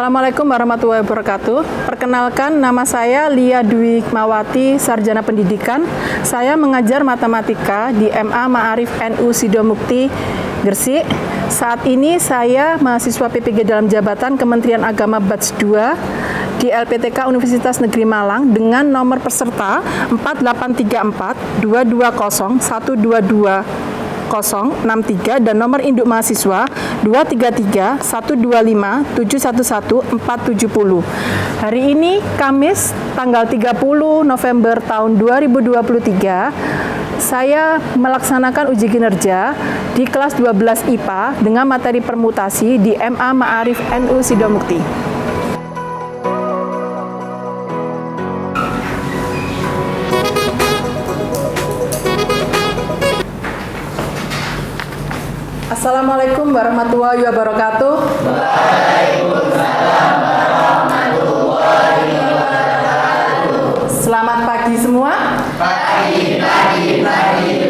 Assalamualaikum warahmatullahi wabarakatuh. Perkenalkan, nama saya Lia Dwi Hikmawati, Sarjana Pendidikan. Saya mengajar matematika di MA Ma'arif NU Sidomukti, Gresik. Saat ini saya mahasiswa PPG dalam jabatan Kementerian Agama Batch 2 di LPTK Universitas Negeri Malang dengan nomor peserta 4834 220 122 063 dan nomor induk mahasiswa 233 125 711 470. Hari ini Kamis tanggal 30 November tahun 2023 saya melaksanakan uji kinerja di kelas 12 IPA dengan materi permutasi di MA Ma'arif NU Sidomukti. Assalamualaikum warahmatullahi wabarakatuh. Waalaikumsalam warahmatullahi wabarakatuh. Selamat pagi semua. Pagi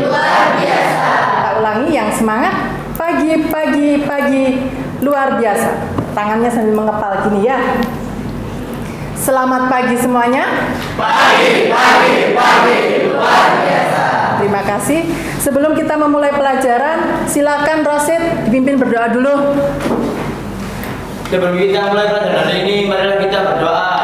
luar biasa. Kita ulangi yang semangat. Pagi luar biasa. Tangannya sambil mengepal gini ya. Selamat pagi semuanya. Pagi luar biasa. Terima kasih. Sebelum kita memulai pelajaran, silakan Rosid dipimpin berdoa dulu. Sebelum kita mulai pelajaran ini, marilah kita berdoa.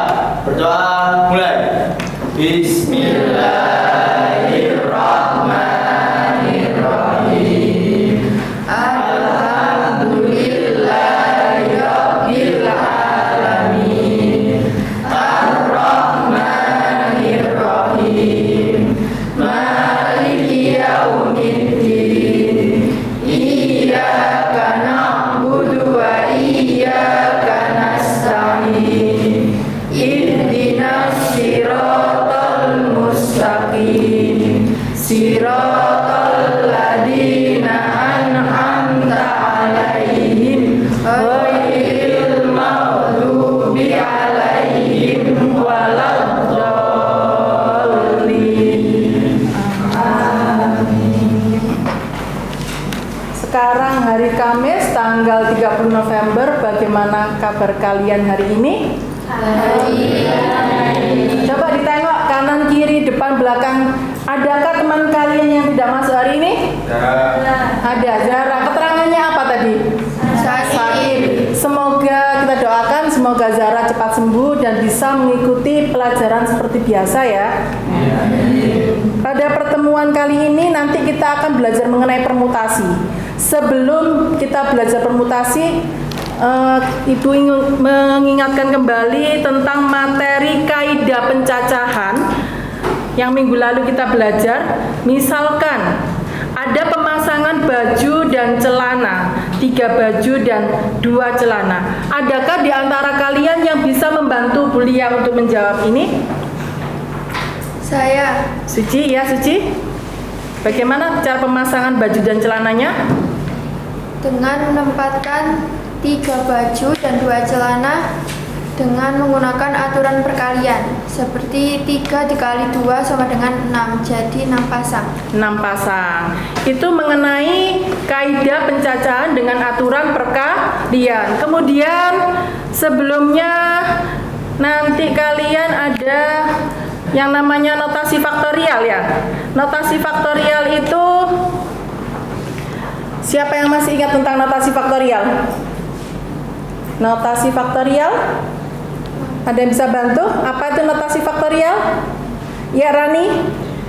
Berdoa mulai. Bismillahirrahmanirrahim. Alhamdulillahirabbil alamin. Ar-Rahmanirrahim. Maliki yaumiddin. Iyyaka na'budu wa iyyaka nasta'in. Ihdinas siratal mustaqim. Siratal ladzina an'amta 'alaihim ghairil maghdubi 'alaihim waladdallin. Sekarang hari Kamis tanggal 30 November, bagaimana kabar kalian hari ini? Coba ditengok kanan kiri depan belakang. Adakah teman kalian yang tidak masuk hari ini? Ada. Zara. Keterangannya apa tadi? Said. Semoga kita doakan semoga Zara cepat sembuh dan bisa mengikuti pelajaran seperti biasa ya. Pada pertemuan kali ini nanti kita akan belajar mengenai permutasi. Sebelum kita belajar permutasi, Ibu ingin mengingatkan kembali tentang materi kaidah pencacahan yang minggu lalu kita belajar. Misalkan ada pemasangan baju dan celana, 3 baju dan 2 celana. Adakah di antara kalian yang bisa membantu Bu Lia untuk menjawab ini? Saya. Suci, ya Suci. Bagaimana cara pemasangan baju dan celananya? Dengan menempatkan 3 baju dan 2 celana dengan menggunakan aturan perkalian seperti 3 dikali 2 sama dengan 6, jadi 6 pasang. 6 pasang. Itu mengenai kaidah pencacahan dengan aturan perkalian. Kemudian sebelumnya nanti kalian ada yang namanya notasi faktorial ya. Notasi faktorial itu siapa yang masih ingat tentang notasi faktorial? Notasi faktorial? Ada yang bisa bantu? Apa itu notasi faktorial? Ya Rani?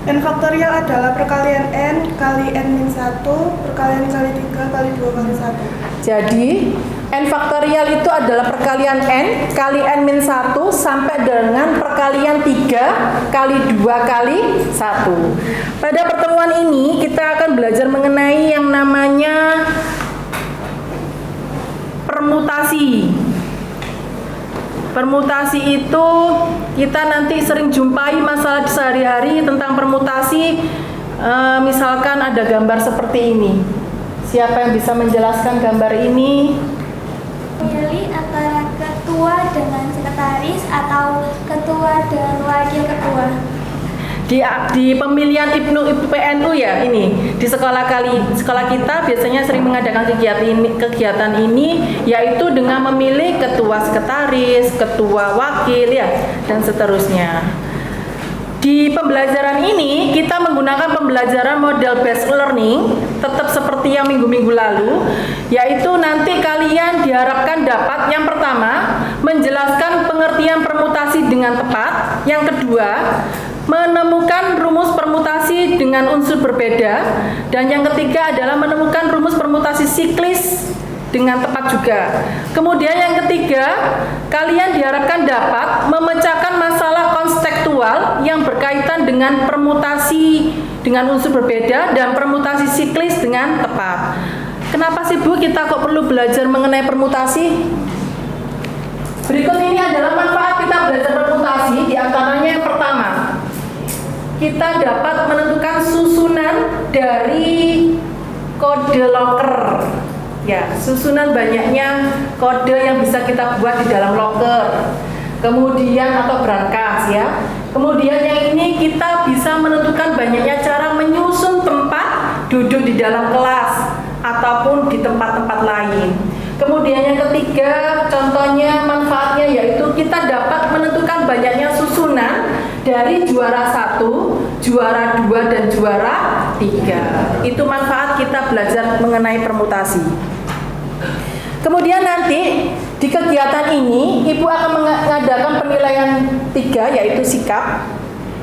N faktorial adalah perkalian N kali N-1 perkalian kali 3 kali 2 kali 1. Jadi N faktorial itu adalah perkalian N kali N-1 sampai dengan perkalian 3 kali 2 kali 1. Pada pertemuan ini kita akan belajar mengenai yang namanya permutasi. Permutasi itu kita nanti sering jumpai masalah sehari-hari tentang permutasi. Misalkan ada gambar seperti ini. Siapa yang bisa menjelaskan gambar ini? Pilih antara ketua dengan sekretaris atau ketua dan wakil ketua. Di di pemilihan IPNU PNU ya ini di sekolah kita biasanya sering mengadakan kegiatan ini yaitu dengan memilih ketua sekretaris, ketua wakil ya dan seterusnya. Di pembelajaran ini kita menggunakan pembelajaran model based learning tetap seperti yang minggu-minggu lalu, yaitu nanti kalian diharapkan dapat yang pertama menjelaskan pengertian permutasi dengan tepat, yang kedua menemukan rumus permutasi dengan unsur berbeda, dan yang ketiga adalah menemukan rumus permutasi siklis dengan tepat juga. Kemudian yang ketiga, kalian diharapkan dapat memecahkan masalah konstekstual yang berkaitan dengan permutasi dengan unsur berbeda dan permutasi siklis dengan tepat. Kenapa sih Bu kita kok perlu belajar mengenai permutasi? Berikut ini adalah manfaat kita belajar permutasi. Di antaranya yang pertama, kita dapat menentukan susunan dari kode locker. Ya, susunan banyaknya kode yang bisa kita buat di dalam locker. Kemudian atau brankas ya. Kemudian yang ini kita bisa menentukan banyaknya cara menyusun tempat duduk di dalam kelas ataupun di tempat-tempat lain. Kemudian yang ketiga, contohnya manfaatnya yaitu kita dapat menentukan banyaknya susunan dari juara 1, juara 2 dan juara 3. Itu manfaat kita belajar mengenai permutasi. Kemudian nanti di kegiatan ini Ibu akan mengadakan penilaian 3 yaitu sikap.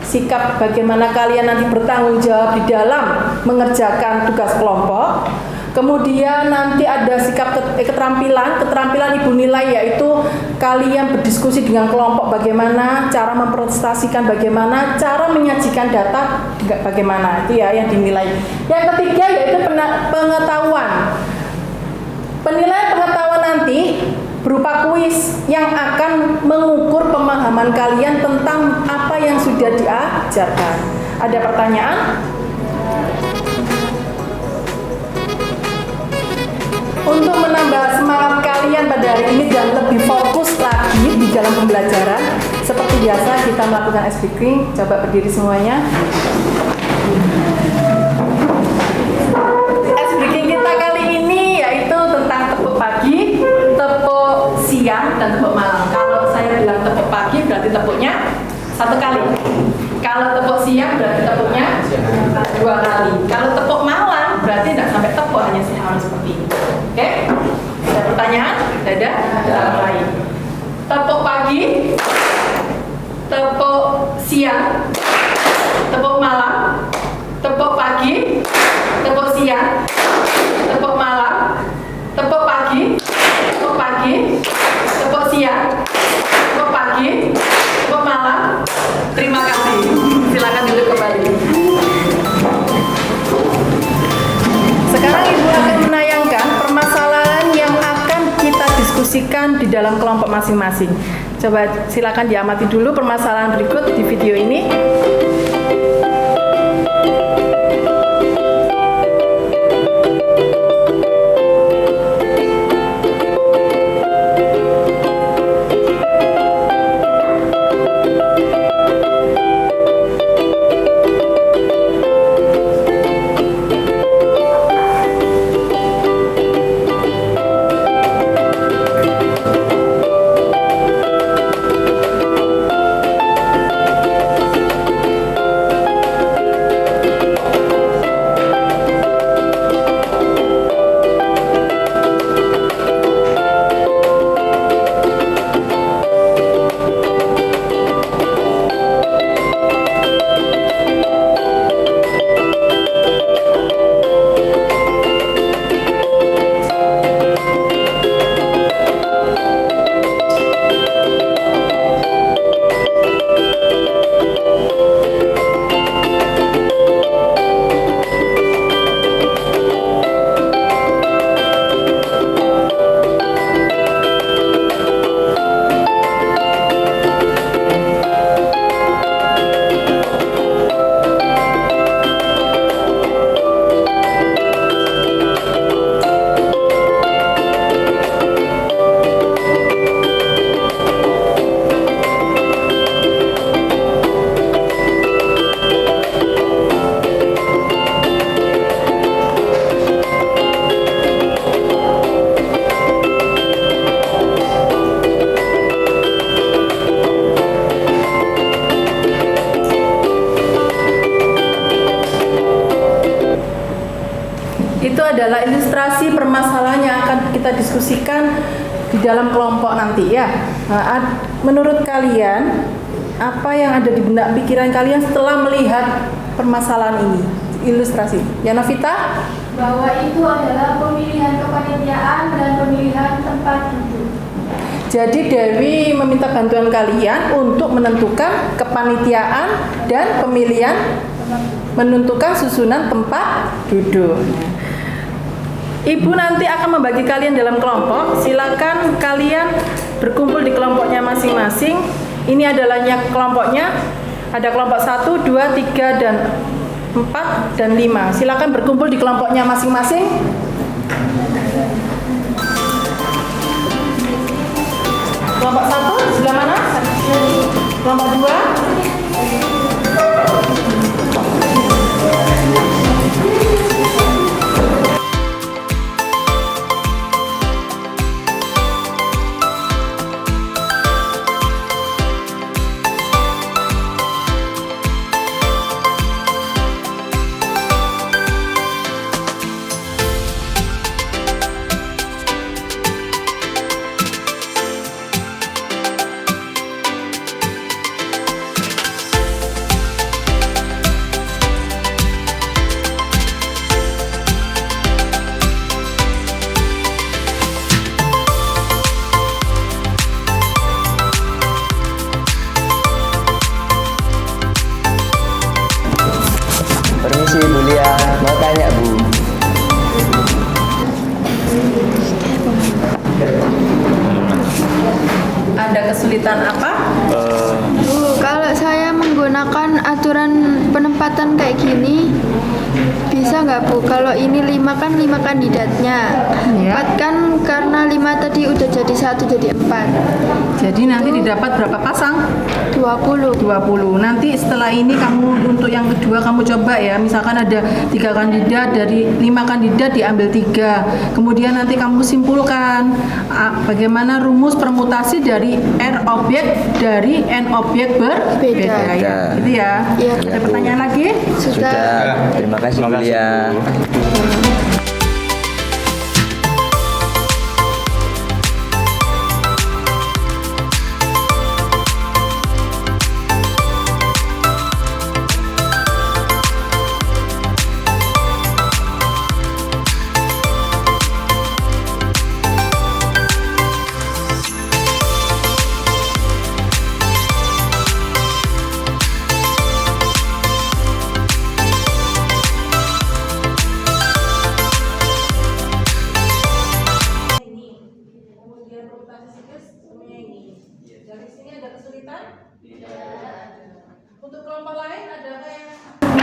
Sikap bagaimana kalian nanti bertanggung jawab di dalam mengerjakan tugas kelompok. Kemudian nanti ada sikap keterampilan Ibu nilai yaitu kalian berdiskusi dengan kelompok bagaimana, cara mempresentasikan bagaimana, cara menyajikan data bagaimana, itu ya yang dinilai. Yang ketiga yaitu pengetahuan. Penilaian pengetahuan nanti berupa kuis yang akan mengukur pemahaman kalian tentang apa yang sudah diajarkan. Ada pertanyaan? Untuk menambah semangat kalian pada hari ini dan lebih fokus lagi di dalam pembelajaran, seperti biasa kita melakukan ice breaking. Coba berdiri semuanya. Ice breaking kita kali ini yaitu tentang tepuk pagi, tepuk siang, dan tepuk malam. Kalau saya bilang tepuk pagi berarti tepuknya 1 kali. Kalau tepuk siang berarti tepuknya 2 kali. Kalau tepuk malam berarti tidak sampai tepuk, hanya seperti ini. Oke? Ada pertanyaan? Tidak ada lain. Tepuk pagi, tepuk siang, tepuk malam, tepuk pagi, tepuk siang, tepuk malam, tepuk pagi, tepuk pagi, tepuk siang, tepuk pagi, tepuk malam. Terima kasih. Silakan duduk kembali. Sekarang Ibu akan menayangkan permasalahan yang akan kita diskusikan di dalam kelompok masing-masing. Coba silakan diamati dulu permasalahan berikut di video ini. adalah ilustrasi permasalahan yang akan kita diskusikan di dalam kelompok nanti ya. Menurut kalian, apa yang ada di benak pikiran kalian setelah melihat permasalahan ini? Ilustrasi. Ya Novita? Bahwa itu adalah pemilihan kepanitiaan dan pemilihan tempat duduk. Jadi Dewi meminta bantuan kalian untuk menentukan kepanitiaan dan pemilihan menentukan susunan tempat duduk. Ibu nanti akan membagi kalian dalam kelompok. Silakan kalian berkumpul di kelompoknya masing-masing. Ini adalah kelompoknya. Ada kelompok 1, 2, 3, dan 4, dan 5. Silakan berkumpul di kelompoknya masing-masing. Kelompok 1 sebelah mana? Kelompok 2. Permisi Bu Lia, mau tanya Bu. Ada kesulitan apa? Bu, kalau saya menggunakan aturan penempatan kayak gini, bisa nggak Bu? Kalau ini 5 kan 5 kandidatnya, Iya. 4 kan karena 5 tadi udah jadi 1 jadi 4. Jadi nanti didapat berapa pasang? 20. 20. Nanti setelah ini kamu untuk yang kedua kamu coba ya. Misalkan ada 3 kandidat, dari 5 kandidat diambil 3. Kemudian nanti kamu simpulkan bagaimana rumus permutasi dari R objek dari N objek berbeda ya. Gitu ya. Iya. Ada pertanyaan lagi? Sudah. Terima kasih Bu Lia. Untuk kelompok lain adakah yang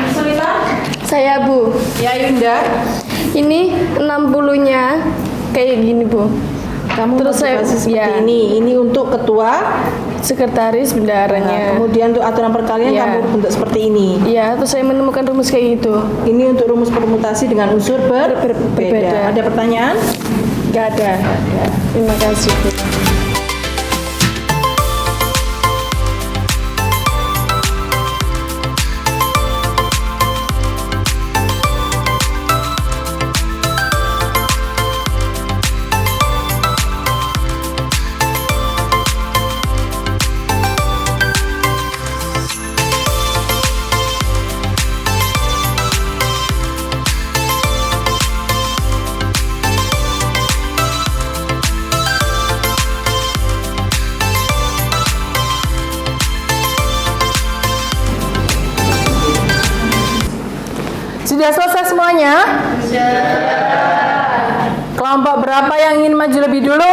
kesulitan? Saya Bu, Ya Yunda, ini 60-nya kayak gini Bu. kamu Terus saya- motivasi seperti ya. ini. Ini untuk ketua. Sekretaris bendaharanya. Kemudian untuk aturan perkalian Ya. kamu bentuk seperti ini. Iya, terus saya menemukan rumus kayak gitu. Ini untuk rumus permutasi dengan unsur berbeda. berbeda. Ada pertanyaan? Gak ada. Terima kasih Bu. Sudah selesai semuanya? Kelompok berapa yang ingin maju lebih dulu?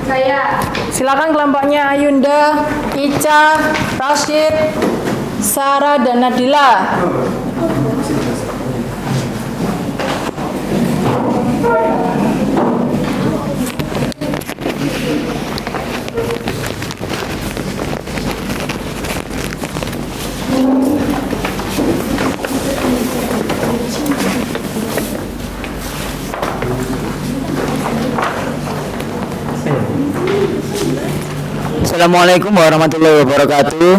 Saya. Silakan kelompoknya Ayunda, Ica, Rashid, Sarah, dan Nadila. Assalamualaikum warahmatullahi wabarakatuh.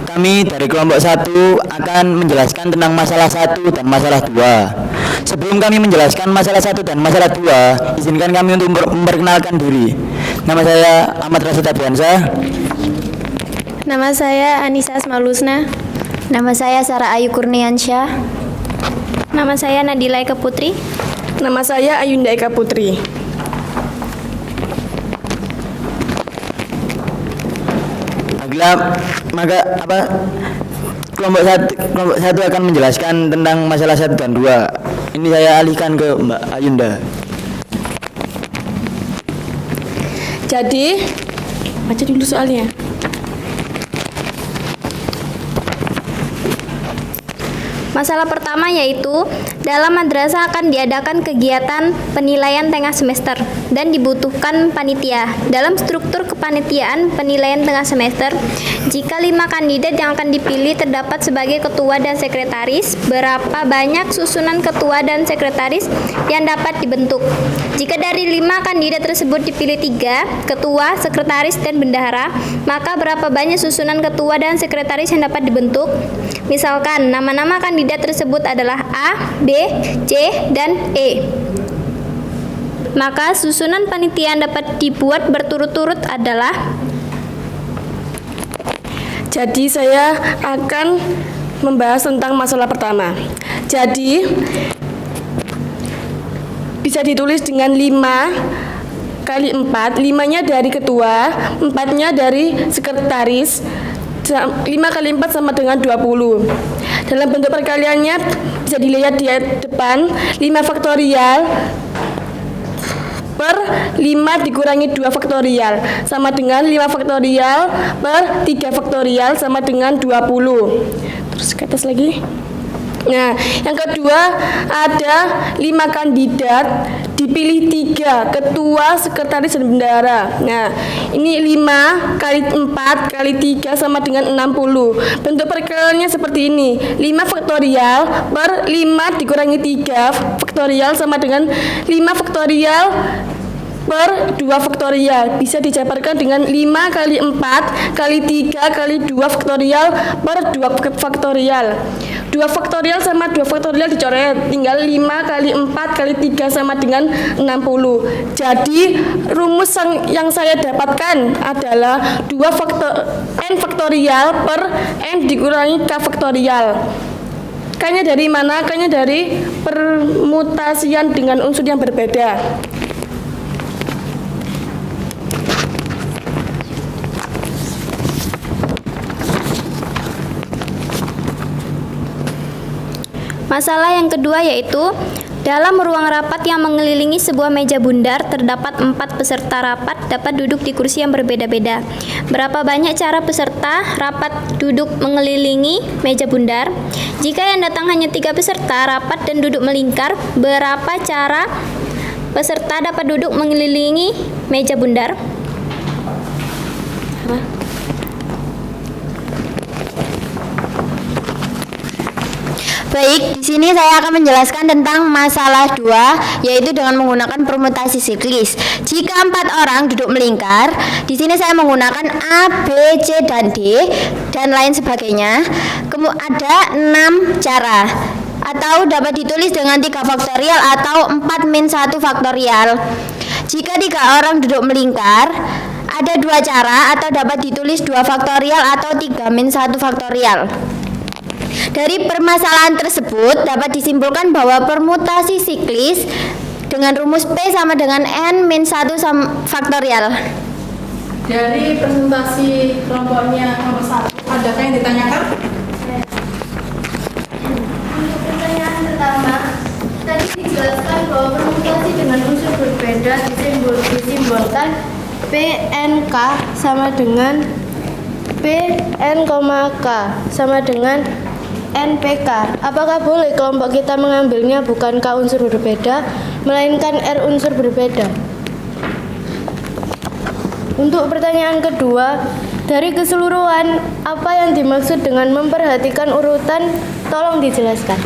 Kami kami dari kelompok 1 akan menjelaskan tentang masalah 1 dan masalah 2. Sebelum kami menjelaskan masalah 1 dan masalah 2, izinkan kami untuk memperkenalkan diri. Nama saya Ahmad Rasid Adriansyah. Nama saya Anissa Asmalusna. Nama saya Sarah Ayu Kurniansyah. Nama saya Nadila Eka Putri. Nama saya Ayunda Eka Putri. Kelompok satu akan menjelaskan tentang masalah 1 dan 2. Ini saya alihkan ke Mbak Ayunda. Jadi, baca dulu soalnya. Masalah pertama yaitu dalam madrasah akan diadakan kegiatan penilaian tengah semester dan dibutuhkan panitia. Dalam struktur kepanitiaan penilaian tengah semester, jika 5 kandidat yang akan dipilih terdapat sebagai ketua dan sekretaris, berapa banyak susunan ketua dan sekretaris yang dapat dibentuk? Jika dari 5 kandidat tersebut dipilih 3, ketua, sekretaris, dan bendahara, maka berapa banyak susunan ketua dan sekretaris yang dapat dibentuk? Misalkan, nama-nama kandidat tersebut adalah A, B, C, dan E. Maka susunan panitia yang dapat dibuat berturut-turut adalah. Jadi saya akan membahas tentang masalah pertama. Jadi bisa ditulis dengan 5 kali 4, 5-nya dari ketua, 4-nya dari sekretaris. 5 kali 4 sama dengan 20. Dalam bentuk perkaliannya bisa dilihat di depan, 5 faktorial per 5 dikurangi 2 faktorial sama dengan 5 faktorial per 3 faktorial sama dengan 20. Terus ke atas lagi. Nah, yang kedua ada 5 kandidat, dipilih 3, ketua, sekretaris, dan bendahara. Nah, ini 5 kali 4 kali 3 sama dengan 60. Bentuk perkaliannya seperti ini, 5 faktorial per 5 dikurangi 3 faktorial sama dengan 5 faktorial per 2 faktorial. Bisa dijabarkan dengan 5 kali 4 kali 3 kali 2 faktorial per 2 faktorial. 2 faktorial sama 2 faktorial dicoret, tinggal 5 kali 4 kali 3 sama dengan 60. Jadi rumus yang saya dapatkan adalah 2 n faktorial per n dikurangi k faktorial. K-nya dari mana? K-nya dari permutasian dengan unsur yang berbeda. Masalah yang kedua yaitu dalam ruang rapat yang mengelilingi sebuah meja bundar terdapat 4 peserta rapat dapat duduk di kursi yang berbeda-beda. Berapa banyak cara peserta rapat duduk mengelilingi meja bundar? Jika yang datang hanya 3 peserta rapat dan duduk melingkar, berapa cara peserta dapat duduk mengelilingi meja bundar? Baik, di sini saya akan menjelaskan tentang masalah 2, yaitu dengan menggunakan permutasi siklis. Jika 4 orang duduk melingkar, di sini saya menggunakan A, B, C, dan D, dan lain sebagainya. Kemudian ada 6 cara, atau dapat ditulis dengan 3 faktorial atau 4 min 1 faktorial. Jika 3 orang duduk melingkar, ada 2 cara, atau dapat ditulis 2 faktorial atau 3 min 1 faktorial. Dari permasalahan tersebut dapat disimpulkan bahwa permutasi siklis dengan rumus P sama dengan N min 1 faktorial. Dari presentasi kelompoknya nomor 1, adakah yang ditanyakan? Untuk pertanyaan pertama, tadi dijelaskan bahwa permutasi dengan unsur berbeda disimbolkan PNK sama dengan PN, K sama dengan NPK. Apakah boleh kelompok kita mengambilnya bukan K unsur berbeda, melainkan R unsur berbeda? Untuk pertanyaan kedua, dari keseluruhan, apa yang dimaksud dengan memperhatikan urutan? Tolong dijelaskan.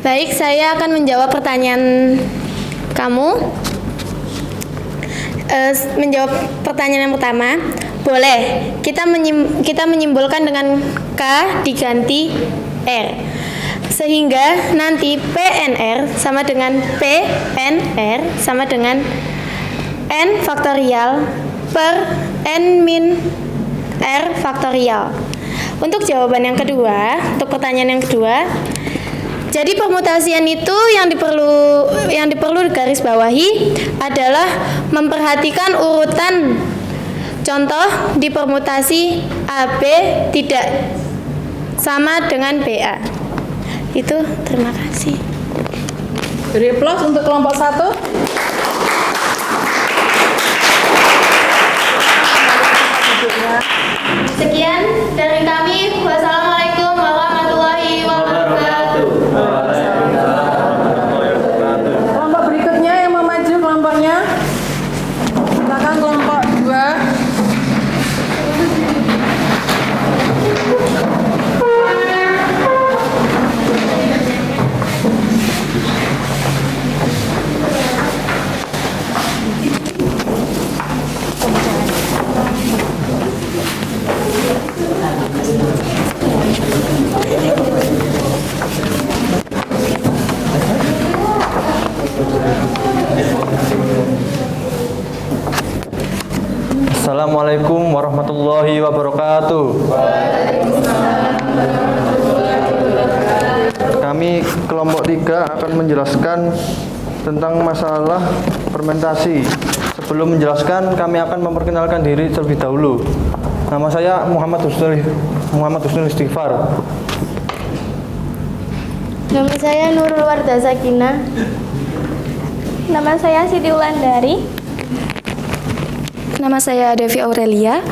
Baik, saya akan menjawab pertanyaan Kamu menjawab pertanyaan yang pertama. Boleh. Kita menyimbolkan dengan K diganti R. Sehingga nanti PNR sama dengan PNR sama dengan N faktorial per N min R faktorial. Untuk jawaban yang kedua, untuk pertanyaan yang kedua, jadi permutasian itu yang diperlu garis bawahi adalah memperhatikan urutan contoh di permutasi AB tidak sama dengan BA. Itu, terima kasih. Beri aplaus untuk kelompok 1. Sekian dari kami. Wassalamualaikum warahmatullahi wabarakatuh. Kelompok berikutnya yang mau maju kelompoknya. Silakan kelompok 2. Assalamualaikum warahmatullahi wabarakatuh. Kami kelompok 3 akan menjelaskan tentang masalah fermentasi. Sebelum menjelaskan, kami akan memperkenalkan diri terlebih dahulu. Nama saya Muhammad Husnul Istighfar. Nama saya Nurul Wardah Sakinah. Nama saya Siti Wulandari. Nama saya Devi Aurelia.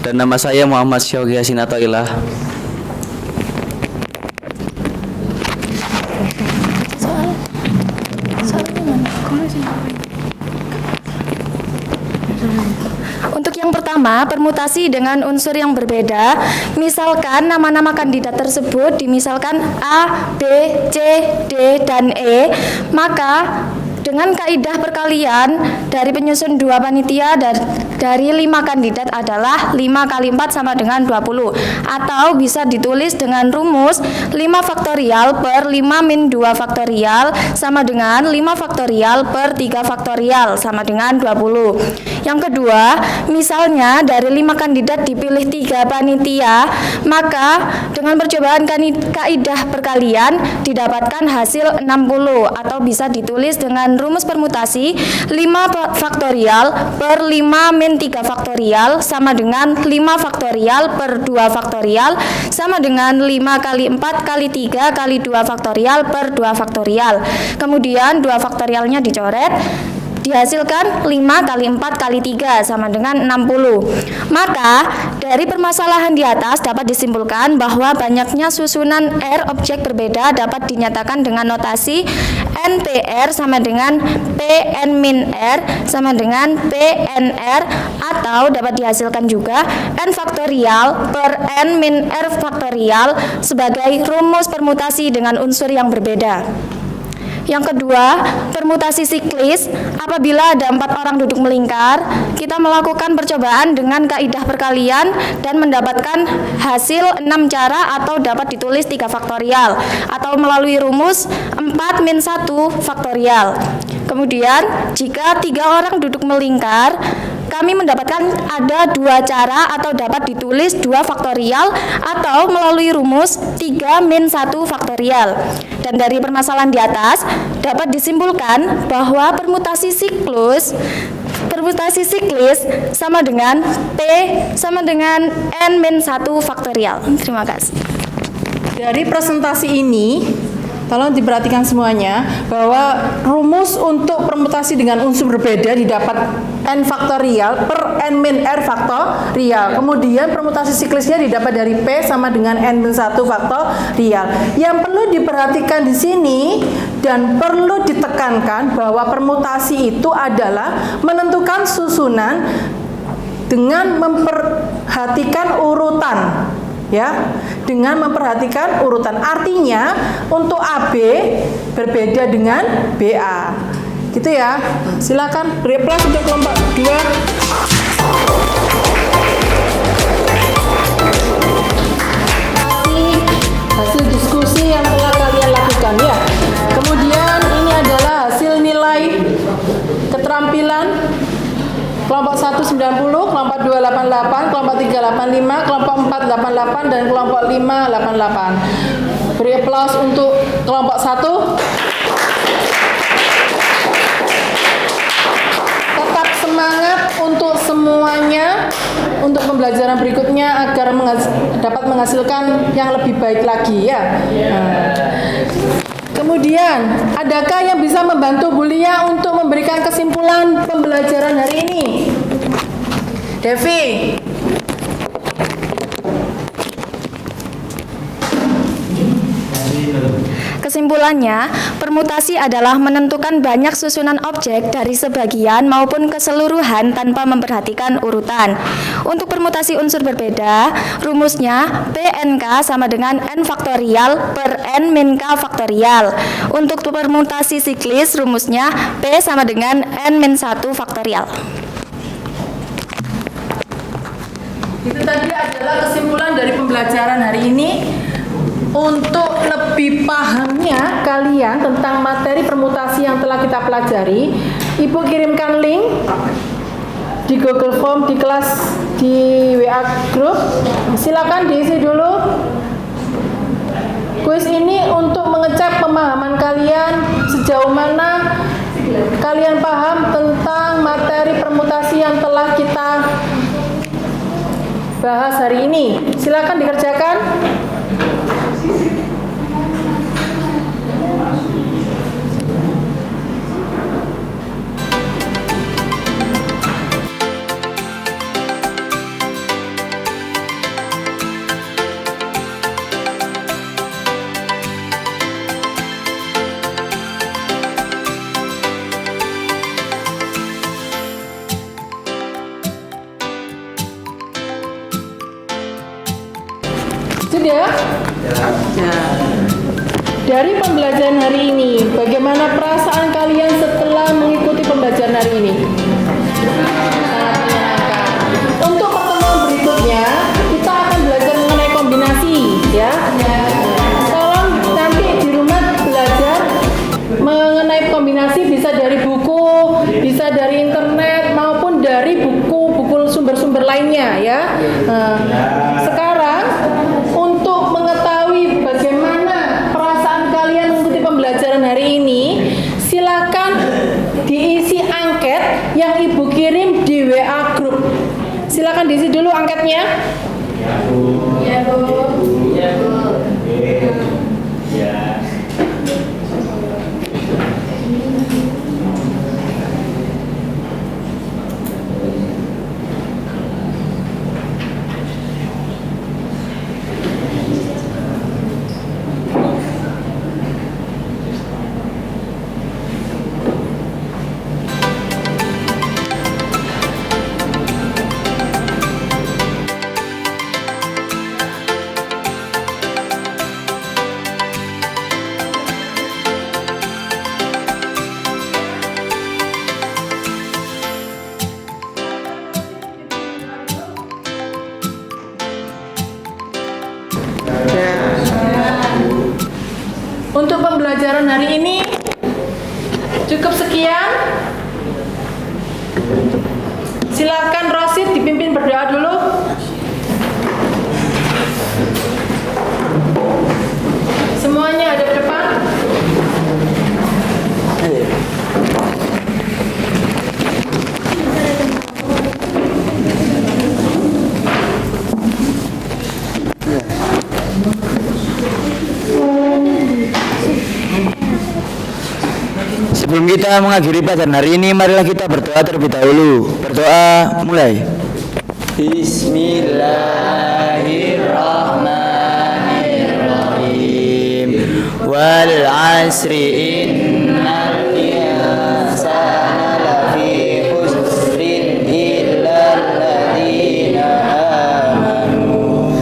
Dan nama saya Muhammad Syauqi Yasin Athaillah. Untuk yang pertama, permutasi dengan unsur yang berbeda. Misalkan nama-nama kandidat tersebut dimisalkan A, B, C, D, dan E, maka dengan kaidah perkalian dari penyusun 2 panitia dari 5 kandidat adalah 5 kali 4 sama dengan 20, atau bisa ditulis dengan rumus 5 faktorial per 5 min 2 faktorial sama dengan 5 faktorial per 3 faktorial sama dengan 20. Yang kedua, misalnya dari 5 kandidat dipilih 3 panitia, maka dengan percobaan kaidah perkalian didapatkan hasil 60, atau bisa ditulis dengan rumus permutasi 5 faktorial per 5 min 3 faktorial sama dengan 5 faktorial per 2 faktorial sama dengan 5 kali 4 kali 3 kali 2 faktorial per 2 faktorial. Kemudian 2 faktorialnya dicoret, dihasilkan 5 kali 4 kali 3 sama dengan 60. Maka dari permasalahan di atas dapat disimpulkan bahwa banyaknya susunan R objek berbeda dapat dinyatakan dengan notasi NPR sama dengan PN min R sama dengan PNR, atau dapat dihasilkan juga N faktorial per N min R faktorial sebagai rumus permutasi dengan unsur yang berbeda. Yang kedua, permutasi siklis. Apabila ada 4 orang duduk melingkar, kita melakukan percobaan dengan kaidah perkalian dan mendapatkan hasil 6 cara, atau dapat ditulis 3 faktorial, atau melalui rumus 4 min 1 faktorial. Kemudian, jika 3 orang duduk melingkar, kami mendapatkan ada 2 cara, atau dapat ditulis 2 faktorial atau melalui rumus 3 min 1 faktorial. Dan dari permasalahan di atas dapat disimpulkan bahwa permutasi siklis sama dengan P sama dengan N min 1 faktorial. Terima kasih. Dari presentasi ini, tolong diperhatikan semuanya bahwa rumus untuk permutasi dengan unsur berbeda didapat N faktorial per N min R faktorial. Kemudian permutasi siklisnya didapat dari P sama dengan N min 1 faktorial. Yang perlu diperhatikan di sini dan perlu ditekankan bahwa permutasi itu adalah menentukan susunan dengan memperhatikan urutan ya, dengan memperhatikan urutan. Artinya untuk AB berbeda dengan BA. Gitu ya. Silakan beri aplaus untuk kelompok 2. Hasil diskusi yang telah kalian lakukan ya. Kemudian ini adalah hasil nilai keterampilan kelompok 1 90, kelompok 2 88, kelompok 3 85, kelompok 4 88 dan kelompok 5 88. Beri aplaus untuk kelompok 1. Tetap semangat untuk semuanya untuk pembelajaran berikutnya agar dapat menghasilkan yang lebih baik lagi ya. Kemudian, adakah yang bisa membantu Bu Lia untuk memberikan kesimpulan pembelajaran hari ini? Devi. Kesimpulannya, permutasi adalah menentukan banyak susunan objek dari sebagian maupun keseluruhan tanpa memperhatikan urutan. Untuk permutasi unsur berbeda, rumusnya PNK sama dengan N faktorial per N min K faktorial. Untuk permutasi siklis, rumusnya P sama dengan N min 1 faktorial. Itu tadi adalah kesimpulan dari pembelajaran hari ini. Untuk lebih pahamnya kalian tentang materi permutasi yang telah kita pelajari, Ibu kirimkan link di Google Form di kelas di WA Group. Silakan diisi dulu. Kuis ini untuk mengecek pemahaman kalian sejauh mana kalian paham tentang materi permutasi yang telah kita bahas hari ini. Silakan dikerjakan. Sudah? Ya. Dari pembelajaran hari ini, bagaimana perasaan kalian setelah mengikuti pembelajaran hari ini? Sangat menyenangkan. Untuk pertemuan berikutnya, kita akan belajar mengenai kombinasi, ya. Tolong nanti di rumah belajar mengenai kombinasi, bisa dari buku, bisa dari internet, maupun dari buku-buku sumber-sumber lainnya, ya. Sekarang untuk mengetahui bagaimana perasaan kalian mengikuti pembelajaran hari ini, silakan diisi angket yang Ibu kirim di WA Group. Silakan diisi dulu angketnya. Ya, Bu. Ya, Bu. Ya. Untuk pembelajaran hari ini cukup sekian. Silakan Rosid dipimpin berdoa dulu. Semuanya ada di depan. Sebelum kita mengakhiri pelajaran hari ini, marilah kita berdoa terlebih dahulu. Berdoa mulai. Bismillahirrahmanirrahim. Wal 'asri innal insana lafi khusrin illa alladzina amanu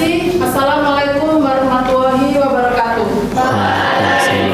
kasih. Assalamualaikum warahmatullahi wabarakatuh. Waalaikumsalam.